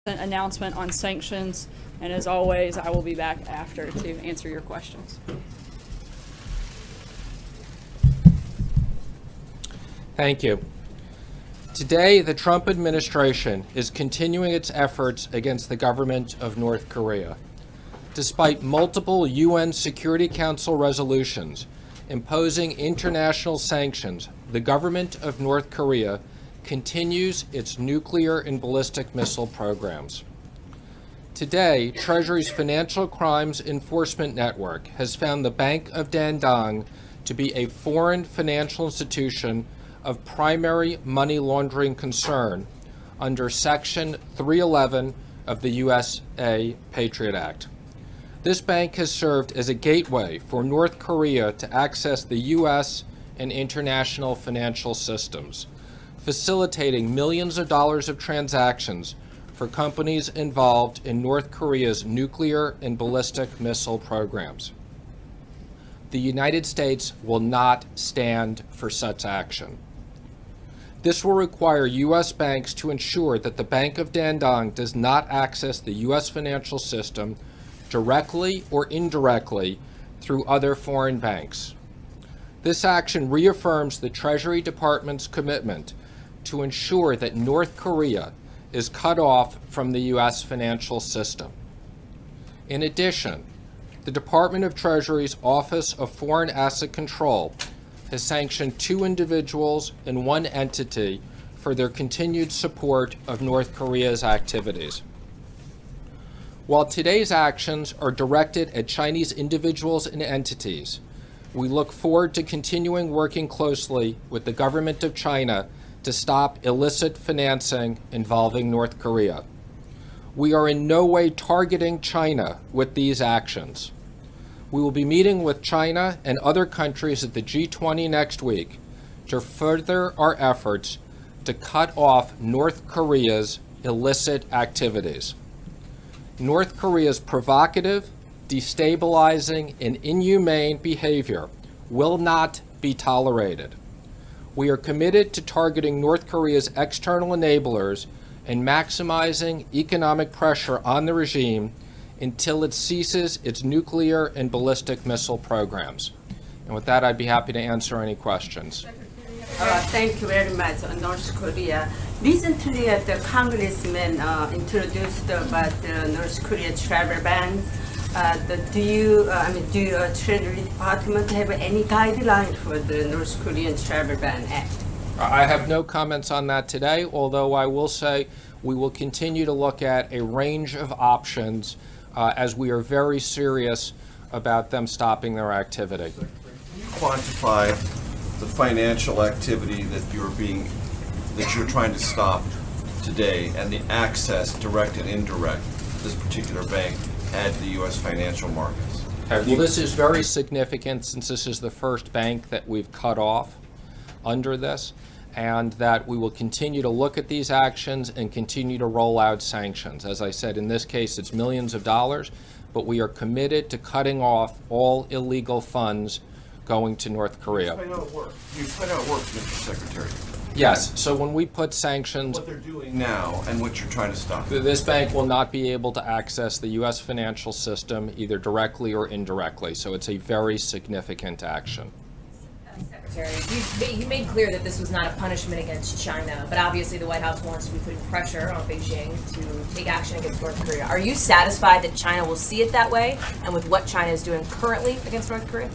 announcement on sanctions, and as always, I will be back after to answer your questions. Thank you. Today, the Trump administration is continuing its efforts against the government of North Korea. Despite multiple UN Security Council resolutions imposing international sanctions, the government of North Korea continues its nuclear and ballistic missile programs. Today, Treasury's Financial Crimes Enforcement Network has found the Bank of Dandong to be a foreign financial institution of primary money laundering concern under Section 311 of the USA Patriot Act. This bank has served as a gateway for North Korea to access the U.S. and international financial systems, facilitating millions of dollars of transactions for companies involved in North Korea's nuclear and ballistic missile programs. The United States will not stand for such action. This will require U.S. banks to ensure that the Bank of Dandong does not access the U.S. financial system directly or indirectly through other foreign banks. This action reaffirms the Treasury Department's commitment to ensure that North Korea is cut off from the U.S. financial system. In addition, the Department of Treasury's Office of Foreign Asset Control has sanctioned 2 individuals and 1 entity for their continued support of North Korea's activities. While today's actions are directed at Chinese individuals and entities, we look forward to continuing working closely with the government of China to stop illicit financing involving North Korea. We are in no way targeting China with these actions. We will be meeting with China and other countries at the G20 next week to further our efforts to cut off North Korea's illicit activities. North Korea's provocative, destabilizing, and inhumane behavior will not be tolerated. We are committed to targeting North Korea's external enablers and maximizing economic pressure on the regime until it ceases its nuclear and ballistic missile programs. And with that, I'd be happy to answer any questions. Thank you very much. North Korea. Recently, the congressman introduced about the North Korea travel bans. Do Treasury Department have any guideline for the North Korean Travel Ban Act? I have no comments on that today, although I will say we will continue to look at a range of options as we are very serious about them stopping their activity. Can you quantify the financial activity that you're trying to stop today and the access, direct and indirect, this particular bank had to the U.S. financial markets? Well, this is very significant since this is the first bank that we've cut off under this, and that we will continue to look at these actions and continue to roll out sanctions. As I said, in this case, it's millions of dollars, but we are committed to cutting off all illegal funds going to North Korea. Explain how it works. You explain how it works, Mr. Secretary. Yes, so when we put sanctions, What they're doing now and what you're trying to stop. this bank will not be able to access the U.S. financial system either directly or indirectly, so it's a very significant action. Secretary, you made clear that this was not a punishment against China, but obviously the White House wants to be putting pressure on Beijing to take action against North Korea. Are you satisfied that China will see it that way, and with what China is doing currently against North Korea?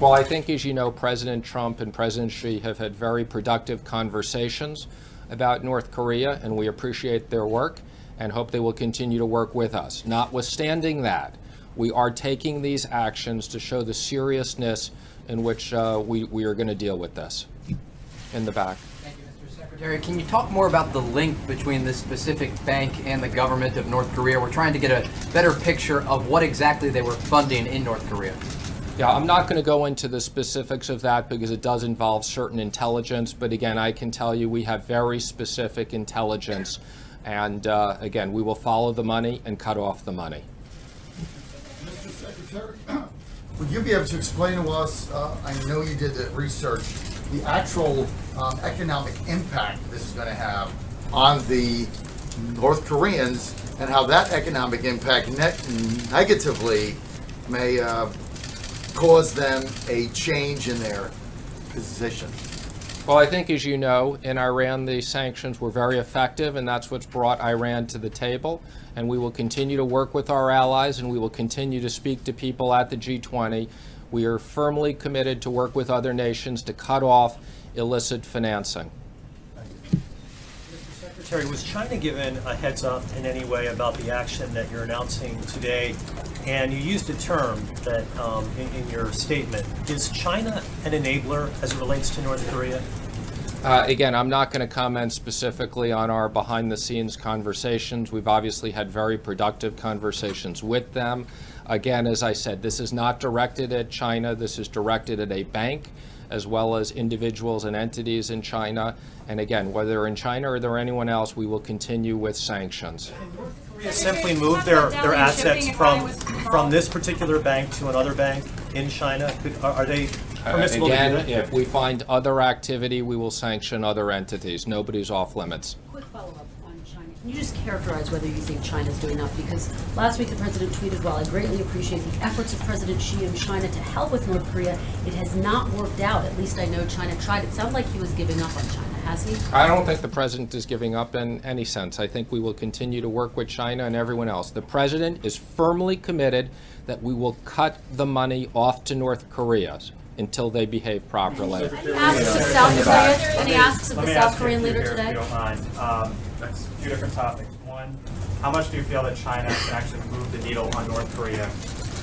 Well, I think, as you know, President Trump and President Xi have had very productive conversations about North Korea, and we appreciate their work and hope they will continue to work with us. Notwithstanding that, we are taking these actions to show the seriousness in which we are going to deal with this. In the back. Thank you, Mr. Secretary. Can you talk more about the link between this specific bank and the government of North Korea? We're trying to get a better picture of what exactly they were funding in North Korea. Yeah, I'm not going to go into the specifics of that because it does involve certain intelligence, but again, I can tell you we have very specific intelligence, and again, we will follow the money and cut off the money. Mr. Secretary, would you be able to explain to us, I know you did the research, the actual economic impact this is going to have on the North Koreans and how that economic impact negatively may cause them a change in their position. Well, I think, as you know, in Iran, the sanctions were very effective, and that's what's brought Iran to the table. And we will continue to work with our allies, and we will continue to speak to people at the G20. We are firmly committed to work with other nations to cut off illicit financing. Mr. Secretary, was China given a heads up in any way about the action that you're announcing today? And you used a term that in your statement. Is China an enabler as it relates to North Korea? Again, I'm not going to comment specifically on our behind-the-scenes conversations. We've obviously had very productive conversations with them. Again, as I said, this is not directed at China. This is directed at a bank, as well as individuals and entities in China. And again, whether in China or there anyone else, we will continue with sanctions. Korea simply move their assets from this particular bank to another bank in China? Are they permissible to do Again, that? if we find other activity, we will sanction other entities. Nobody's off limits. Quick follow-up on China. Can you just characterize whether you think China's doing enough? Because last week the president tweeted, while I greatly appreciate the efforts of President Xi in China to help with North Korea, it has not worked out. At least I know China tried. It sounded like he was giving up on China. Has he? I don't think the president is giving up in any sense. I think we will continue to work with China and everyone else. The president is firmly committed that we will cut the money off to North Korea until they behave properly. Any asks of South Korea? Any asks of the South Korean leader If today? you don't mind. Two different topics. One, how much do you feel that China can actually move the needle on North Korea?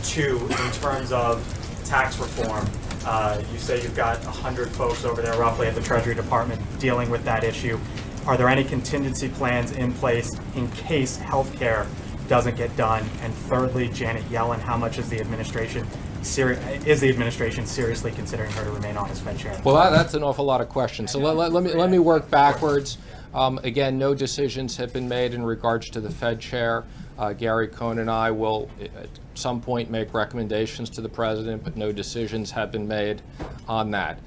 Two, in terms of tax reform, you say you've got 100 folks over there roughly at the Treasury Department dealing with that issue. Are there any contingency plans in place in case healthcare doesn't get done? And thirdly, Janet Yellen, how much is the administration seriously considering her to remain on as Fed chair? Well, that's an awful lot of questions. So let me work backwards. Again, no decisions have been made in regards to the Fed chair. Gary Cohn and I will at some point make recommendations to the president, but no decisions have been made on that.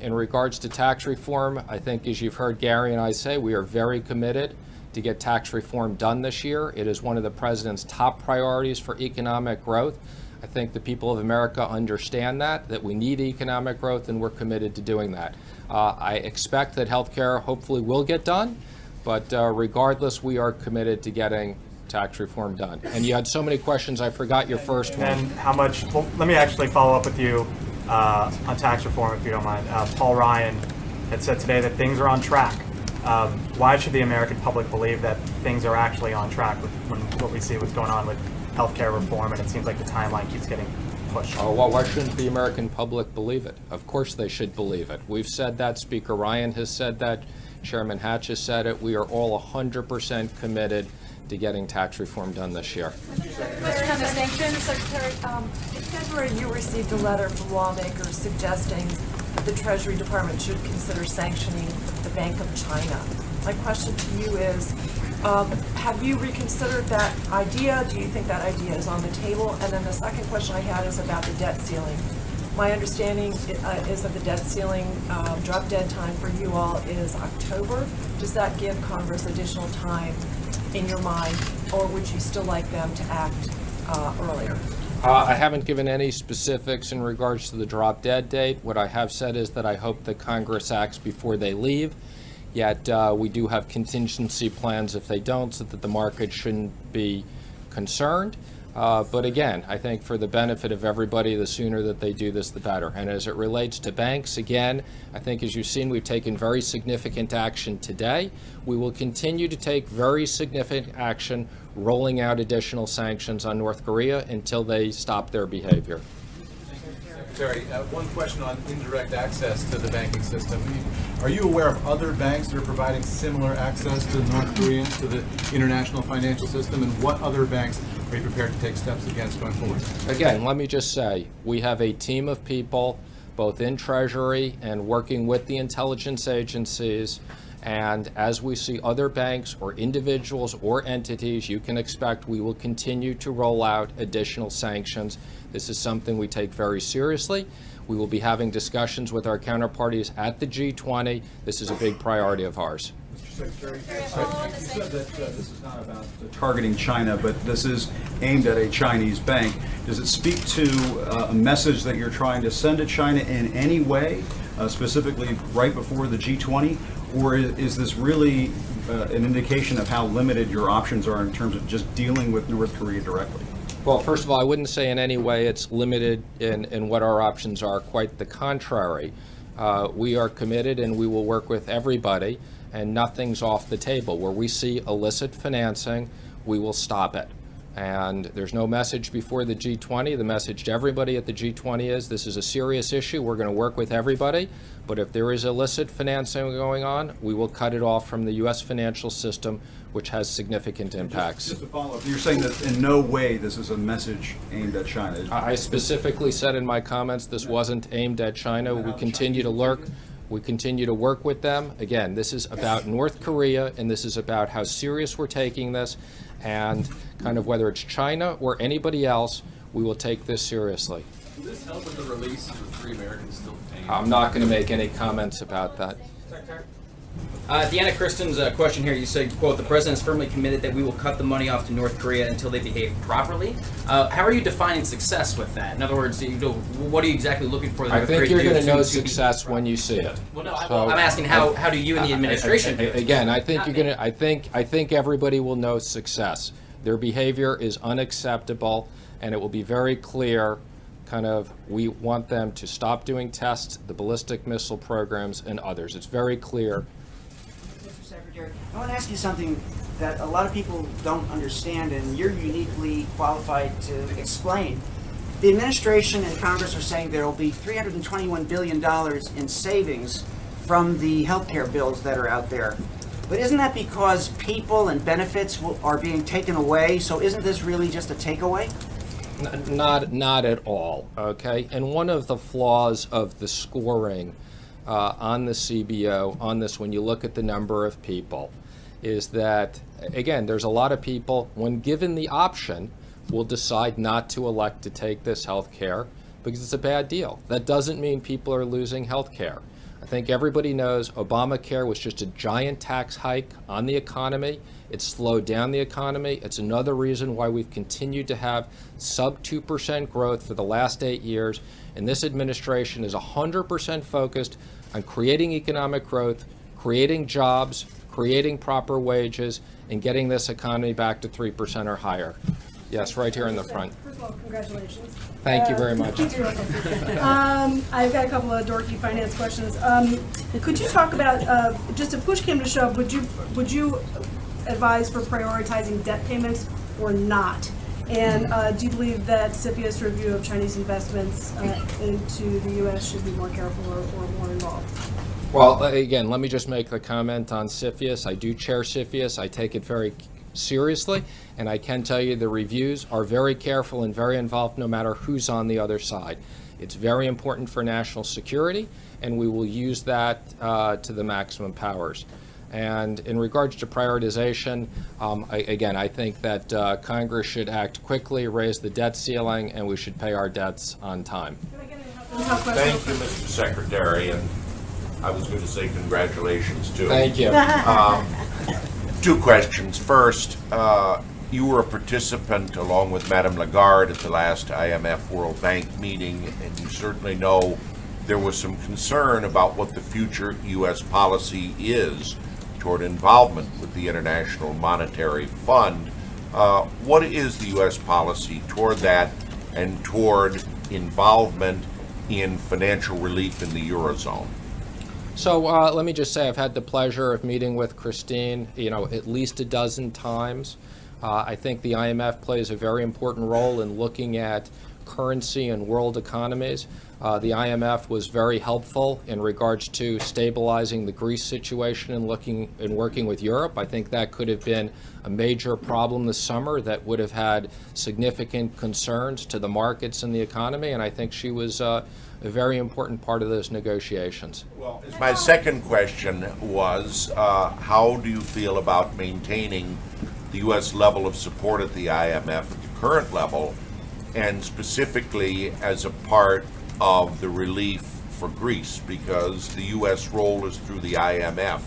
In regards to tax reform, I think, as you've heard Gary and I say, we are very committed to get tax reform done this year. It is one of the president's top priorities for economic growth. I think the people of America understand that we need economic growth, and we're committed to doing that. I expect that healthcare hopefully will get done, but regardless, we are committed to getting tax reform done. And you had so many questions, I forgot your first one. And how much, well, let me actually follow up with you on tax reform, if you don't mind. Paul Ryan had said today that things are on track. Why should the American public believe that things are actually on track with what we see what's going on with healthcare reform, and it seems like the timeline keeps getting pushed? Oh, well, why shouldn't the American public believe it? Of course they should believe it. We've said that. Speaker Ryan has said that. Chairman Hatch has said it. We are all 100% committed to getting tax reform done this year. Question on the sanctions, Secretary. In February, you received a letter from lawmakers suggesting that the Treasury Department should consider sanctioning the Bank of China. My question to you is, have you reconsidered that idea? Do you think that idea is on the table? And then the second question I had is about the debt ceiling. My understanding is that the debt ceiling drop dead time for you all is October. Does that give Congress additional time in your mind, or would you still like them to act earlier? I haven't given any specifics in regards to the drop dead date. What I have said is that I hope that Congress acts before they leave. Yet we do have contingency plans if they don't, so that the market shouldn't be concerned. But again, I think for the benefit of everybody, the sooner that they do this, the better. And as it relates to banks, again, I think as you've seen, we've taken very significant action today. We will continue to take very significant action, rolling out additional sanctions on North Korea until they stop their behavior. Secretary, one question on indirect access to the banking system. Are you aware of other banks that are providing similar access to North Korea, to the international financial system, and what other banks are you prepared to take steps against going forward? Again, let me just say, we have a team of people, both in Treasury and working with the intelligence agencies, and as we see other banks or individuals or entities, you can expect we will continue to roll out additional sanctions. This is something we take very seriously. We will be having discussions with our counterparties at the G20. This is a big priority of ours. Secretary, you said that this is not about targeting China, but this is aimed at a Chinese bank. Does it speak to a message that you're trying to send to China in any way, specifically right before the G20? Or is this really an indication of how limited your options are in terms of just dealing with North Korea directly? Well, first of all, I wouldn't say in any way it's limited in what our options are. Quite the contrary. We are committed and we will work with everybody, and nothing's off the table. Where we see illicit financing, we will stop it. And there's no message before the G20. The message to everybody at the G20 is this is a serious issue. We're going to work with everybody. But if there is illicit financing going on, we will cut it off from the U.S. financial system, which has significant impacts. Just to follow up, you're saying that in no way this is a message aimed at China. I specifically said in my comments this wasn't aimed at China. We continue to lurk. We continue to work with them. Again, this is about North Korea, and this is about how serious we're taking this, and kind of whether it's China or anybody else, we will take this seriously. Will this help with the release of the 3 Americans still detained? I'm not going to make any comments about that. Deanna Christen's question here, you say, quote, the president is firmly committed that we will cut the money off to North Korea until they behave properly. How are you defining success with that? In other words, what are you exactly looking for? I think you're going to know success when you see it. Well, no, I'm asking how do you and the administration do it? Again, I think you're going to. I think everybody will know success. Their behavior is unacceptable, and it will be very clear. Kind of, we want them to stop doing tests, the ballistic missile programs, and others. It's very clear. Mr. Secretary, I want to ask you something that a lot of people don't understand, and you're uniquely qualified to explain. The administration and Congress are saying there will be $321 billion in savings from the health care bills that are out there. But isn't that because people and benefits are being taken away? So isn't this really just a takeaway? Not at all, okay? And one of the flaws of the scoring on the CBO, on this, when you look at the number of people, is that, again, there's a lot of people, when given the option, will decide not to elect to take this health care because it's a bad deal. That doesn't mean people are losing health care. I think everybody knows Obamacare was just a giant tax hike on the economy. It slowed down the economy. It's another reason why we've continued to have sub 2% growth for the last 8 years. And this administration is 100% focused on creating economic growth, creating jobs, creating proper wages, and getting this economy back to 3% or higher. Yes, right here in the front. First of all, congratulations. Thank you very much. I've got a couple of dorky finance questions. Could you talk about, just if push came to shove, would you advise for prioritizing debt payments or not? And do you believe that CFIUS review of Chinese investments into the U.S. should be more careful or more involved? Well, again, let me just make a comment on CFIUS. I do chair CFIUS. I take it very seriously, and I can tell you the reviews are very careful and very involved no matter who's on the other side. It's very important for national security, and we will use that to the maximum powers. And in regards to prioritization, again, I think that Congress should act quickly, raise the debt ceiling, and we should pay our debts on time. Thank you, Mr. Secretary, and I was going to say congratulations too. Thank you. 2 questions. First, you were a participant along with Madame Lagarde at the last IMF World Bank meeting, and you certainly know there was some concern about what the future U.S. policy is toward involvement with the International Monetary Fund. What is the U.S. policy toward that and toward involvement in financial relief in the Eurozone? So let me just say I've had the pleasure of meeting with Christine, at least a dozen times. I think the IMF plays a very important role in looking at currency and world economies. The IMF was very helpful in regards to stabilizing the Greece situation and working with Europe. I think that could have been a major problem this summer that would have had significant concerns to the markets and the economy, and I think she was a very important part of those negotiations. Well, my second question was, how do you feel about maintaining the U.S. level of support at the IMF at the current level, and specifically as a part of the relief for Greece, because the U.S. role is through the IMF,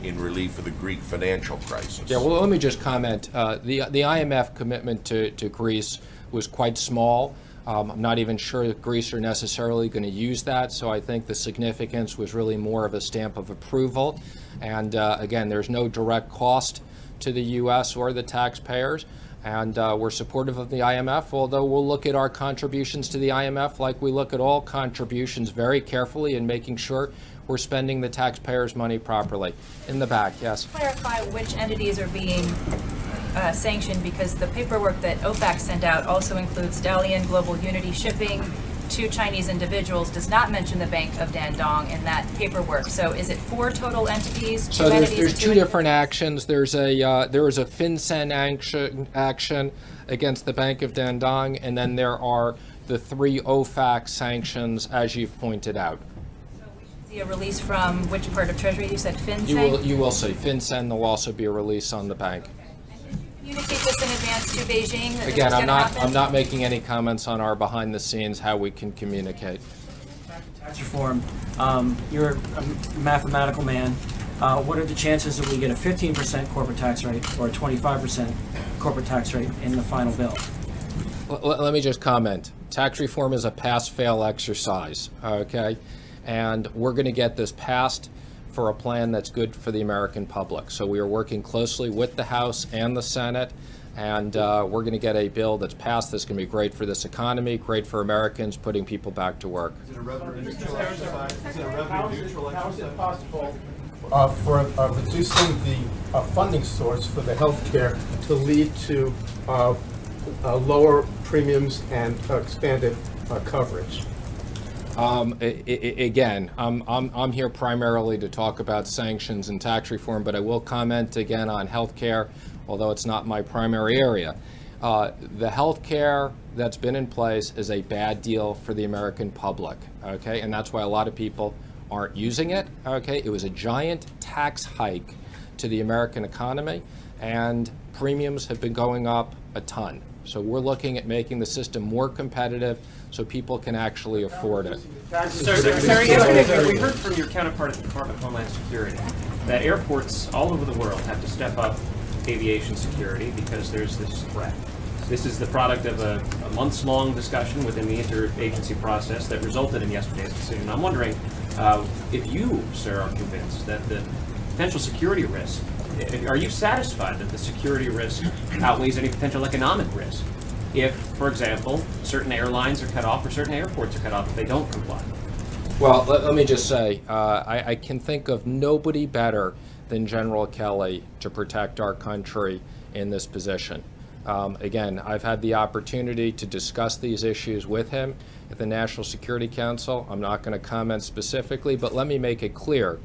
in relief of the Greek financial crisis. Yeah, well, let me just comment. The IMF commitment to Greece was quite small. I'm not even sure that Greece are necessarily going to use that, so I think the significance was really more of a stamp of approval. And again, there's no direct cost to the U.S. or the taxpayers. And we're supportive of the IMF, although we'll look at our contributions to the IMF like we look at all contributions very carefully and making sure we're spending the taxpayers' money properly. In the back, yes. Clarify which entities are being sanctioned, because the paperwork that OFAC sent out also includes Dalian Global Unity Shipping, 2 Chinese individuals, does not mention the Bank of Dandong in that paperwork. So is it 4 total entities? So there's 2 different actions. There is a FinCEN action against the Bank of Dandong, and then there are the 3 OFAC sanctions, as you've pointed out. So we should see a release from which part of Treasury? You said FinCEN? You will see FinCEN. There'll also be a release on the bank. Communicate this in advance to Beijing? That Again, this was gonna happen? I'm not making any comments on our behind the scenes, how we can communicate. Tax reform, you're a mathematical man. What are the chances that we get a 15% corporate tax rate or a 25% corporate tax rate in the final bill? Let me just comment. Tax reform is a pass-fail exercise, okay? And we're going to get this passed for a plan that's good for the American public. So we are working closely with the House and the Senate, and we're going to get a bill that's passed that's going to be great for this economy, great for Americans, putting people back to work. Is it a revenue neutral exercise? Is it a revenue neutral How is exercise? it possible for reducing the funding source for the healthcare to lead to lower premiums and expanded coverage? Again, I'm here primarily to talk about sanctions and tax reform, but I will comment again on health care, although it's not my primary area. The health care that's been in place is a bad deal for the American public, okay? And that's why a lot of people aren't using it, okay? It was a giant tax hike to the American economy, and premiums have been going up a ton. So we're looking at making the system more competitive so people can actually afford it. Secretary, we heard from your counterpart at the Department of Homeland Security that airports all over the world have to step up aviation security because there's this threat. This is the product of a months-long discussion within the interagency process that resulted in yesterday's decision. I'm wondering if you, sir, are convinced that the potential security risk, are you satisfied that the security risk outweighs any potential economic risk if, for example, certain airlines are cut off or certain airports are cut off if they don't comply? Well, let me just say, I can think of nobody better than General Kelly to protect our country in this position. Again, I've had the opportunity to discuss these issues with him at the National Security Council. I'm not going to comment specifically, but let me make it clear.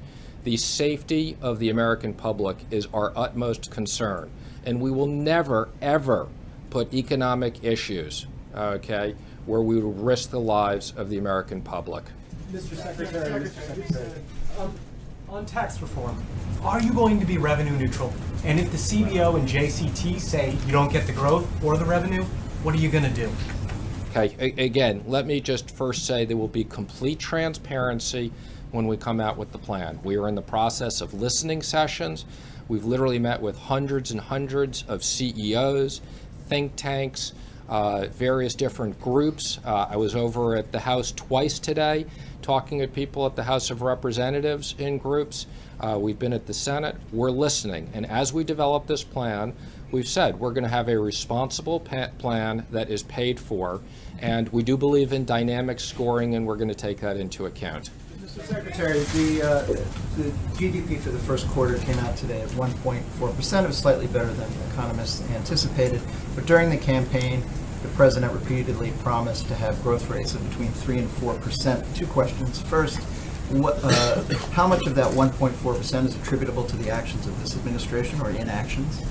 The safety of the American public is our utmost concern, and we will never, ever put economic issues, okay, where we will risk the lives of the American public. Mr. Secretary, on tax reform, are you going to be revenue neutral? And if the CBO and JCT say you don't get the growth or the revenue, what are you going to do? Okay, again, let me just first say there will be complete transparency when we come out with the plan. We are in the process of listening sessions. We've literally met with hundreds and hundreds of CEOs, think tanks, various different groups. I was over at the House twice today talking with people at the House of Representatives in groups. We've been at the Senate. We're listening. And as we develop this plan, we've said we're going to have a responsible plan that is paid for. And we do believe in dynamic scoring, and we're going to take that into account. Mr. Secretary, the GDP for the first quarter came out today at 1.4%. It was slightly better than economists anticipated. But during the campaign, the president repeatedly promised to have growth rates of between 3 and 4%. 2 questions. First, how much of that 1.4% is attributable to the actions of this administration or inactions?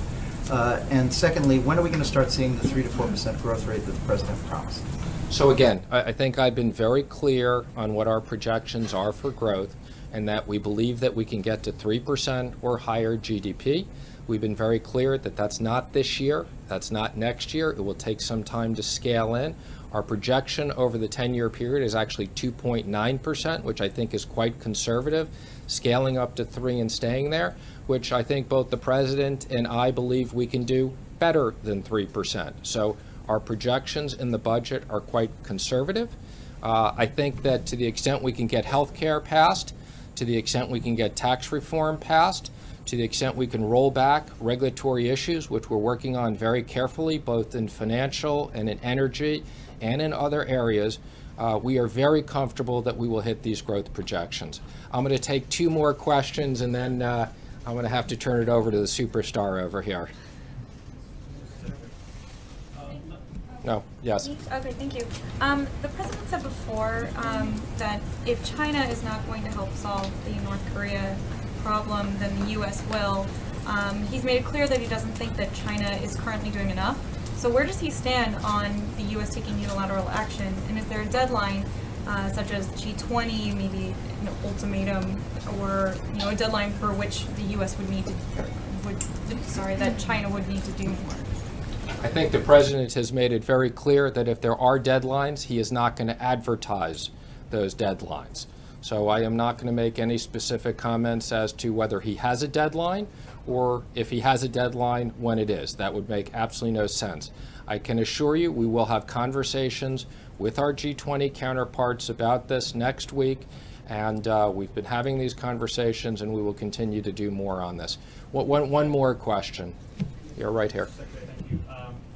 And secondly, when are we going to start seeing the 3 to 4% growth rate that the president promised? So again, I think I've been very clear on what our projections are for growth, and that we believe that we can get to 3% or higher GDP. We've been very clear that that's not this year, that's not next year. It will take some time to scale in. Our projection over the 10-year period is actually 2.9%, which I think is quite conservative. scaling up to 3 and staying there, which I think both the president and I believe we can do better than 3%. So our projections in the budget are quite conservative. I think that to the extent we can get health care passed, to the extent we can get tax reform passed, to the extent we can roll back regulatory issues, which we're working on very carefully, both in financial and in energy and in other areas, we are very comfortable that we will hit these growth projections. I'm going to take 2 more questions, and then I'm going to have to turn it over to the superstar over here. No, yes. Okay, thank you. The president said before that if China is not going to help solve the North Korea problem, then the U.S. will. He's made it clear that he doesn't think that China is currently doing enough. So where does he stand on the U.S. taking unilateral action? And is there a deadline, such as G20, maybe an ultimatum, or a deadline for which the U.S. would need to, that China would need to do more? I think the president has made it very clear that if there are deadlines, he is not going to advertise those deadlines. So I am not going to make any specific comments as to whether he has a deadline or if he has a deadline, when it is. That would make absolutely no sense. I can assure you we will have conversations with our G20 counterparts about this next week, and we've been having these conversations, and we will continue to do more on this. One more question. You're right here.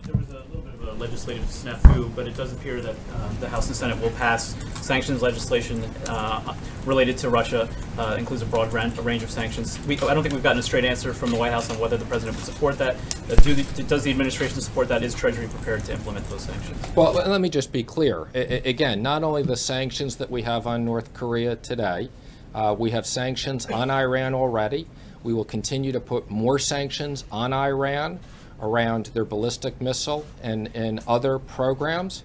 There was a little bit of a legislative snafu, but it does appear that the House and Senate will pass sanctions legislation related to Russia, includes a broad range of sanctions. I don't think we've gotten a straight answer from the White House on whether the president would support that. Does the administration support that? Is Treasury prepared to implement those sanctions? Well, let me just be clear. Again, not only the sanctions that we have on North Korea today, we have sanctions on Iran already. We will continue to put more sanctions on Iran around their ballistic missile and other programs.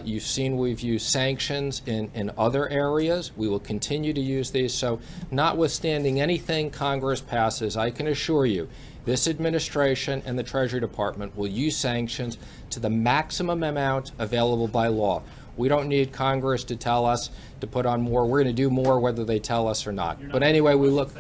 You've seen we've used sanctions in other areas. We will continue to use these. So notwithstanding anything Congress passes, I can assure you this administration and the Treasury Department will use sanctions to the maximum amount available by law. We don't need Congress to tell us to put on more. We're going to do more whether they tell us or not. But anyway, we look